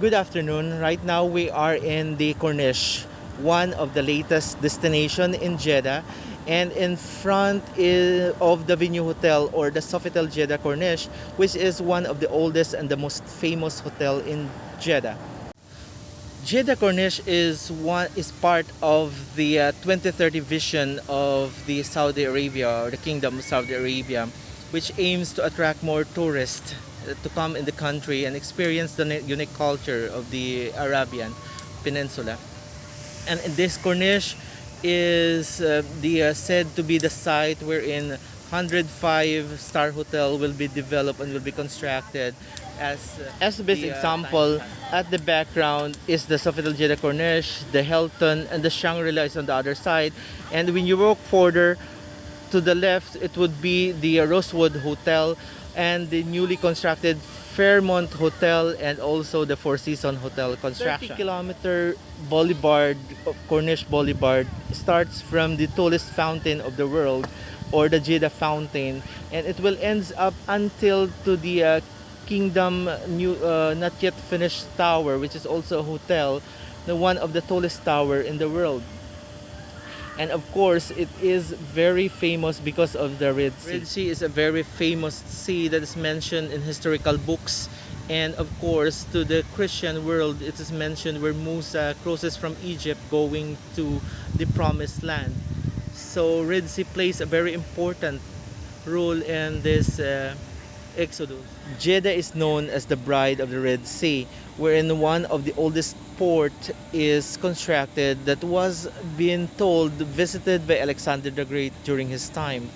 Good afternoon. Right now we are in the Corniche, one of the latest destination in Jeddah, and in front of the Venue Hotel or the Sofitel Jeddah Corniche, which is one of the oldest and the most famous hotel in Jeddah. Jeddah Corniche is part of the 2030 vision of the Saudi Arabia or the Kingdom of Saudi Arabia, which aims to attract more tourists to come in the country and experience the unique culture of the Arabian Peninsula. And in this Corniche is said to be the site wherein 105-star hotel will be developed and will be constructed. As the best example, at the background is the Sofitel Jeddah Corniche, the Hilton, and the Shangri-La is on the other side. And when you walk further to the left, it would be the Rosewood Hotel and the newly constructed Fairmont Hotel and also the Four Seasons Hotel construction. 30-kilometer boulevard of Corniche Boulevard starts from the tallest fountain of the world, or the Jeddah Fountain, and it will ends up until to the Kingdom not yet finished tower, which is also a hotel, the one of the tallest tower in the world. And of course, it is very famous because of the Red Sea. Red Sea is a very famous sea that is mentioned in historical books. And of course, to the Christian world, it is mentioned where Musa crosses from Egypt going to the Promised Land. So Red Sea plays a very important role in this Exodus. Jeddah is known as the Bride of the Red Sea, wherein one of the oldest port is constructed that was being told visited by Alexander the Great during his time.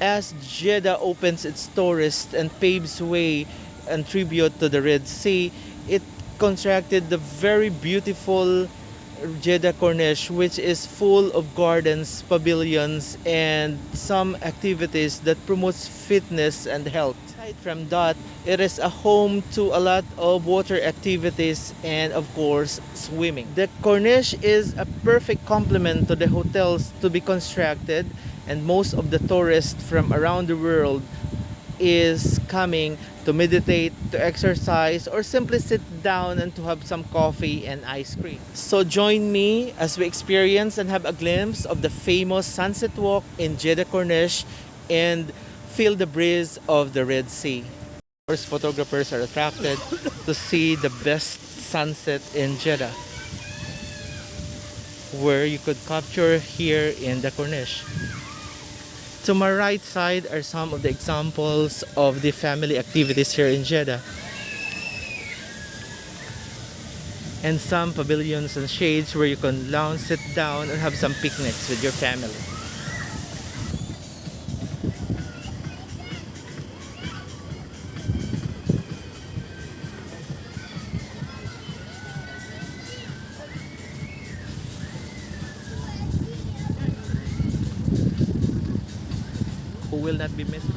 As Jeddah opens its tourists and paves way and tribute to the Red Sea, it constructed the very beautiful Jeddah Corniche, which is full of gardens, pavilions, and some activities that promotes fitness and health. Aside from that, it is a home to a lot of water activities and of course swimming. The Corniche is a perfect complement to the hotels to be constructed, and most of the tourists from around the world is coming to meditate, to exercise, or simply sit down and to have some coffee and ice cream. So join me as we experience and have a glimpse of the famous sunset walk in Jeddah Corniche and feel the breeze of the Red Sea. Of course, photographers are attracted to see the best sunset in Jeddah, where you could capture here in the Corniche. To my right side are some of the examples of the family activities here in Jeddah, and some pavilions and shades where you can lounge, sit down, and have some picnics with your family.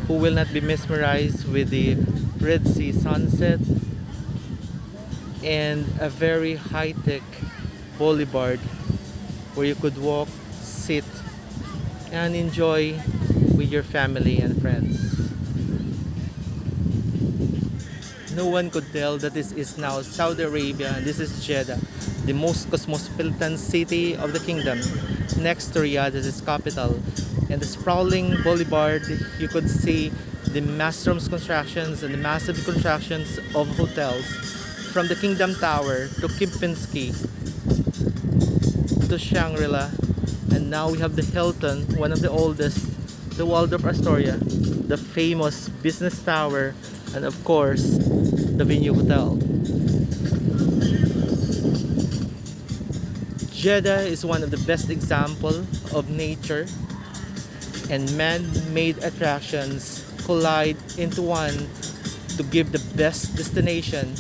Who will not be mesmerized with the Red Sea sunset and a very high-tech boulevard where you could walk, sit, and enjoy with your family and friends. No one could tell that this is now Saudi Arabia and this is Jeddah, the most cosmopolitan city of the kingdom, next to Riyadh as its capital. And the sprawling boulevard, you could see the Master's constructions and the massive constructions of hotels, from the Kingdom Tower to Kempinski to Shangri-La, and now we have the Hilton, one of the oldest, the Waldorf Astoria, the famous business tower, and of course the Venue Hotel. Jeddah is one of the best examples of nature, and man-made attractions collide into one to give the best destination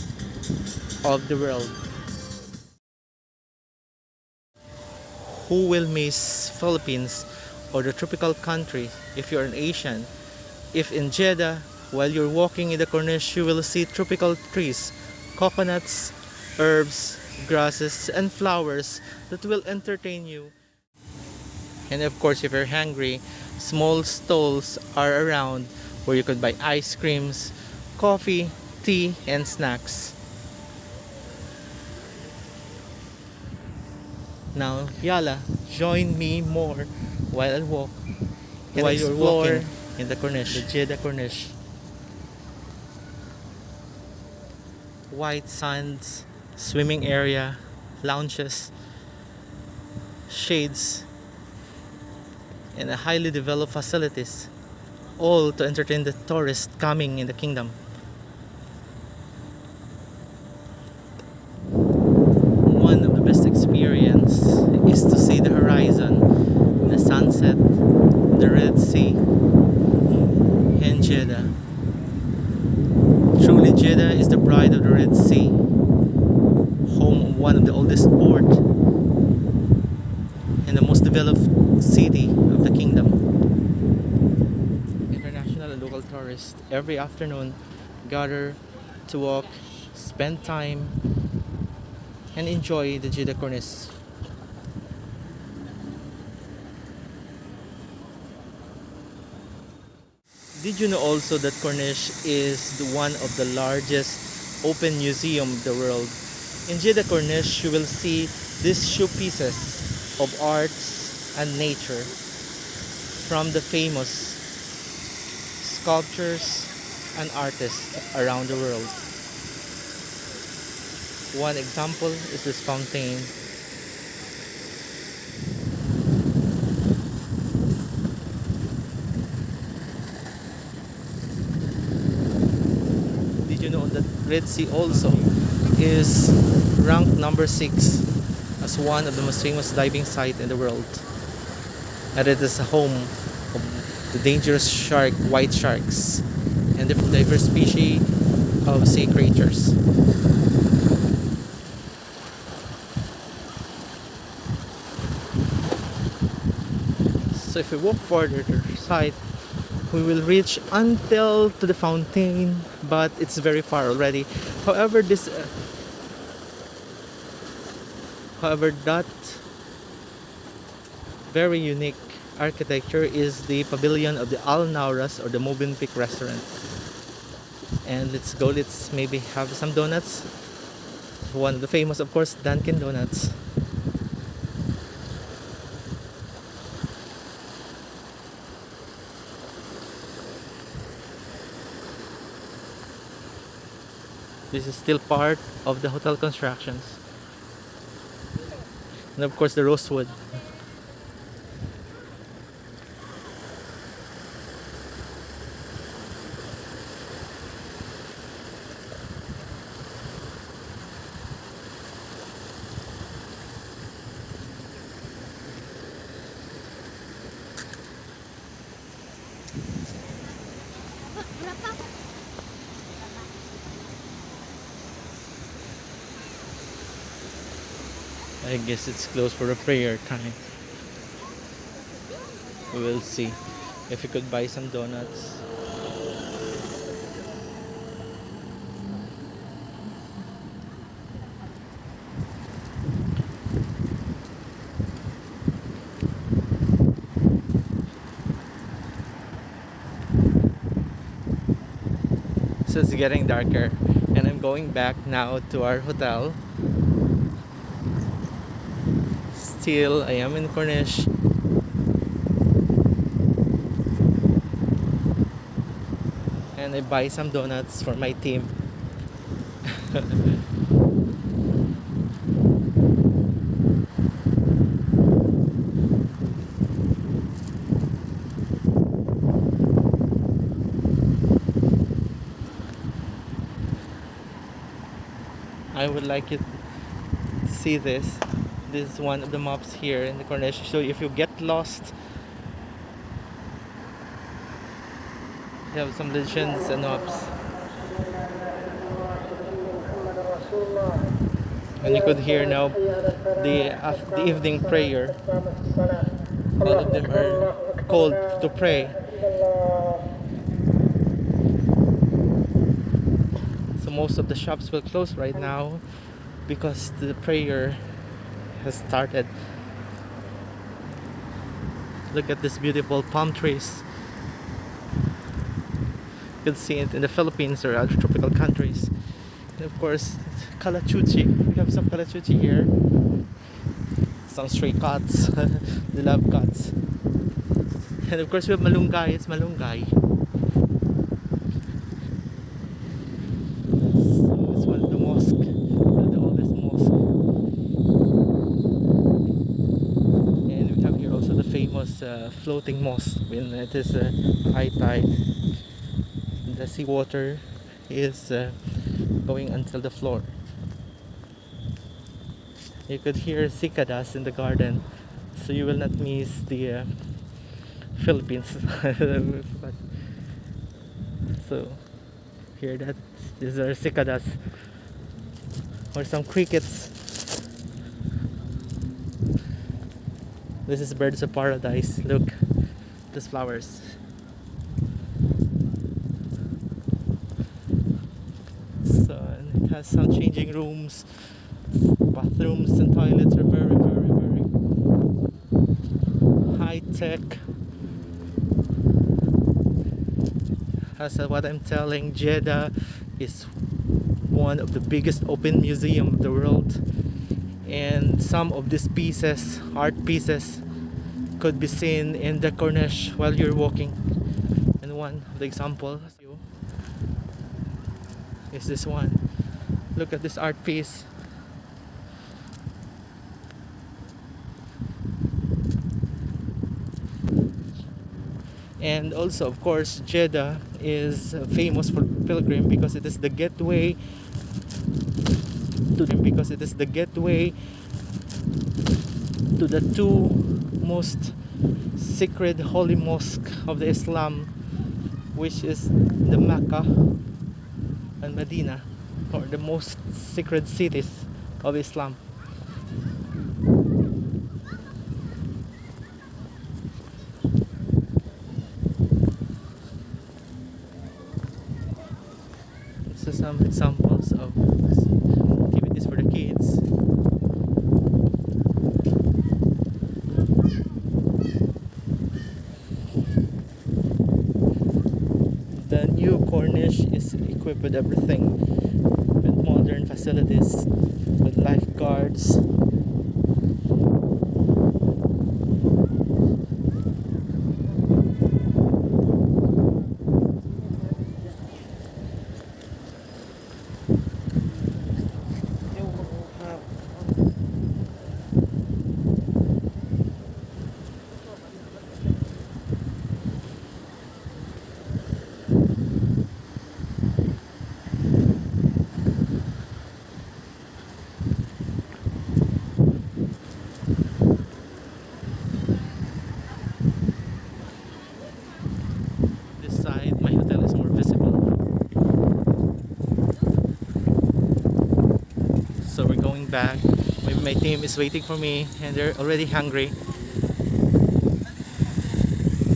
of the world. Who will miss Philippines or the tropical country if you're an Asian? If in Jeddah, while you're walking in the Corniche, you will see tropical trees, coconuts, herbs, grasses, and flowers that will entertain you. And of course, if you're hungry, small stalls are around where you could buy ice creams, coffee, tea, and snacks. Now, Yala, join me more while I walk and While you're explore walking in the Corniche, the Jeddah Corniche. White sands, swimming area, lounges, shades, and a highly developed facilities, all to entertain the tourists coming in the kingdom. One of the best experience is to see the horizon, the sunset, the Red Sea, and Jeddah. Truly, Jeddah is the bride of the Red Sea, home of one of the oldest port and the most developed city of the kingdom. International and local tourists every afternoon gather to walk, spend time, and enjoy the Jeddah Corniche. Did you know also that Corniche is one of the largest open museum in the world? In Jeddah Corniche, you will see these showpieces of arts and nature from the famous sculptures and artists around the world. One example is this fountain. Did you know that Red Sea also is ranked number 6 as one of the most famous diving sites in the world? And it is a home of the dangerous shark, white sharks, and different diverse species of sea creatures. So if we walk further to the side, we will reach until to the fountain, but it's very far already. However, that very unique architecture is the pavilion of the Al Nauras or the Movenpick restaurant. And let's go, let's maybe have some donuts. One of the famous, of course, Dunkin' Donuts. This is still part of the hotel constructions. And of course the rosewood. I guess it's closed for a prayer time. We will see if we could buy some donuts. So it's getting darker and I'm going back now to our hotel. Still, I am in Corniche. And I buy some donuts for my team. I would like you to see this. This is one of the maps here in the Corniche. So if you get lost, you have some legends and maps. And you could hear now the evening prayer. All of them are called to pray. So most of the shops will close right now because the prayer has started. Look at this beautiful palm trees. You can see it in the Philippines or other tropical countries. And of course, Kalachuchi. We have some Kalachuchi here. some stray cats. They love cats. And of course we have malunggay. It's malunggay. So it's one of the mosque, the oldest mosque. And we have here also the famous floating mosque when it is high tide. The seawater is going until the floor. You could hear cicadas in the garden, so you will not miss the Philippines. So hear that? These are cicadas or some crickets. This is birds of paradise. Look, these flowers. So and it has some changing rooms. Bathrooms and toilets are very, very, very high tech. As what I'm telling, Jeddah is one of the biggest open museum of the world, and some of these pieces, art pieces, could be seen in the Corniche while you're walking. And one of the examples is this one. Look at this art piece. And also, of course, Jeddah is famous for pilgrim because it is the gateway to the two most sacred holy mosque of the Islam, which is the Mecca and Medina, or the most sacred cities of Islam. So some examples of activities for the kids. The new Corniche is equipped with everything, with modern facilities, with lifeguards. So we're going back. Maybe my team is waiting for me and they're already hungry.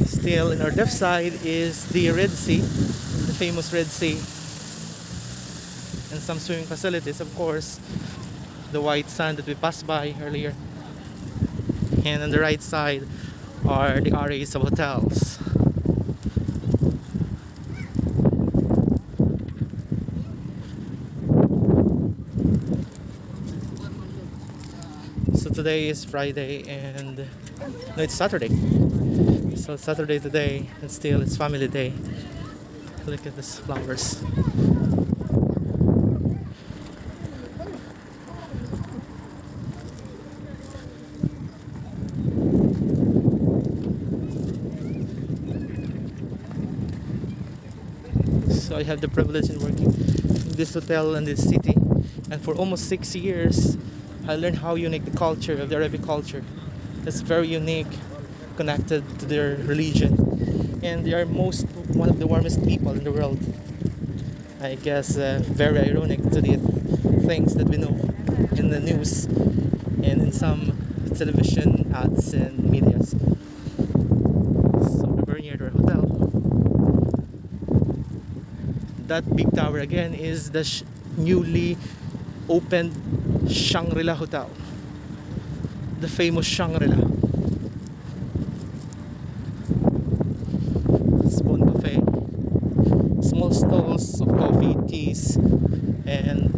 Still in our left side is the Red Sea, the famous Red Sea, and some swimming facilities, of course, the white sand that we passed by earlier. And on the right side are the areas of hotels. So today is Friday and no, it's Saturday. So Saturday today, and still it's family day. Look at these flowers. So I have the privilege in working in this hotel and this city, and for almost 6 years I learned how unique the culture of the Arabic culture. It's very unique, connected to their religion, and they are one of the warmest people in the world. I guess very ironic to the things that we know in the news and in some television ads and medias. So we're very near to our hotel. That big tower again is the newly opened Shangri-La Hotel, the famous Shangri-La. Spoon Cafe, small stalls of coffee, teas, and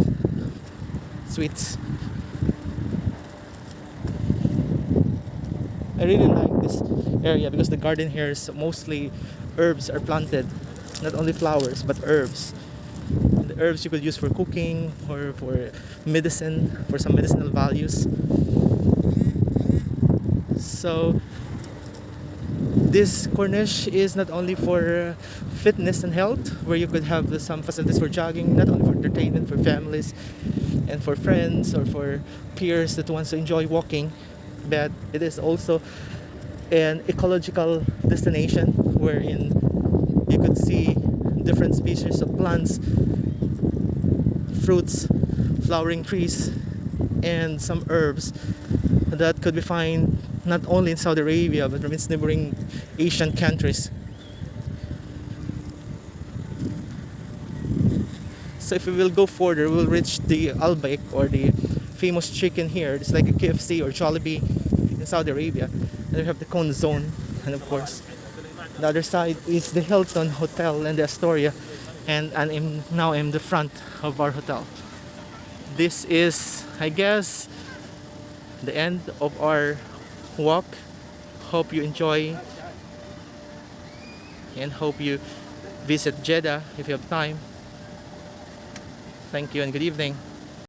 sweets. I really like this area because the garden here is mostly herbs are planted, not only flowers but herbs. The herbs you could use for cooking or for medicine, for some medicinal values. So this Corniche is not only for fitness and health, where you could have some facilities for jogging, not only for entertainment, for families and for friends or for peers that wants to enjoy walking, but it is also an ecological destination wherein you could see different species of plants, fruits, flowering trees, and some herbs that could be found not only in Saudi Arabia but from its neighboring Asian countries. So if we will go further, we'll reach the Albaik, or the famous chicken here. It's like a KFC or Jollibee in Saudi Arabia. And we have the Cone Zone, and of course the other side is the Hilton Hotel and the Astoria, and now I'm the front of our hotel. This is, I guess, the end of our walk. Hope you enjoy and hope you visit Jeddah if you have time. Thank you and good evening.